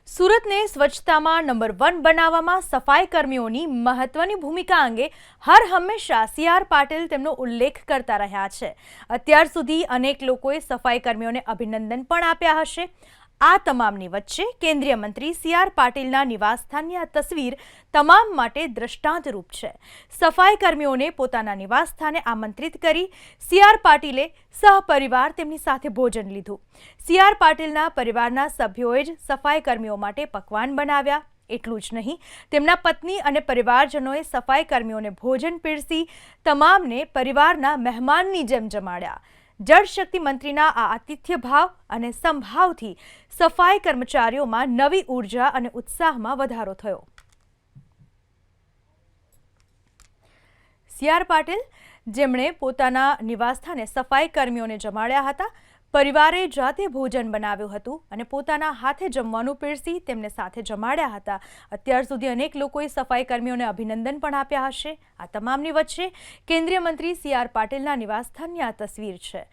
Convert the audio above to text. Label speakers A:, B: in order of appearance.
A: સુરતને સ્વચ્છતામાં number 1 બનાવવામાં સફાઈ કર્મીઓની મહત્વની ભૂમિકા અંગે હર હંમેશા સી.આર. પાટીલ તેમનો ઉલ્લેખ કરતા રહ્યા છે। અત્યાર સુધી અનેક લોકોએ સફાઈ કર્મીઓને અભિનંદન પણ આપ્યા હશે। આ તમામની વચ્ચે કેન્દ્રીય મંત્રી સી.આર. પાટીલના નિવાસસ્થાનની આ તસવીર તમામ માટે દ્રષ્ટાંતરૂપ છે। સફાઈ કર્મીઓને પોતાના નિવાસસ્થાને આમંત્રિત કરી સી.આર. પાટીલે સહપરિવાર તેમની સાથે ભોજન લીધું। સી.આર. પાટીલના પરિવારના સભ્યોએ જ સફાઈ કર્મીઓ માટે પકવાન બનાવ્યા। એટલું જ નહીં, તેમના પત્ની અને પરિવારજનોએ સફાઈ કર્મીઓને ભોજન પીરસી તમામને પરિવારના મહેમાનની જેમ જમાડ્યા। જળશક્તિ મંત્રીના આ આતિથ્ય ભાવ અને સંભાવથી સફાઈ કર્મચારીઓમાં નવી ઉર્જા અને ઉત્સાહમાં વધારો થયો। સી.આર. પાટીલ, જેમણે પોતાના નિવાસસ્થાને સફાઈ કર્મીઓને જમાડ્યા હતા, પરિવારે જાતે ભોજન બનાવ્યું હતું અને પોતાના હાથે જમવાનું પીરસી તેમને સાથે જમાડ્યા હતા। અત્યાર સુધી અનેક લોકોએ સફાઈ કર્મીઓને અભિનંદન પણ આપ્યા હશે। આ તમામની વચ્ચે કેન્દ્રીય મંત્રી સી.આર. પાટીલના નિવાસસ્થાનની આ તસવીર છે।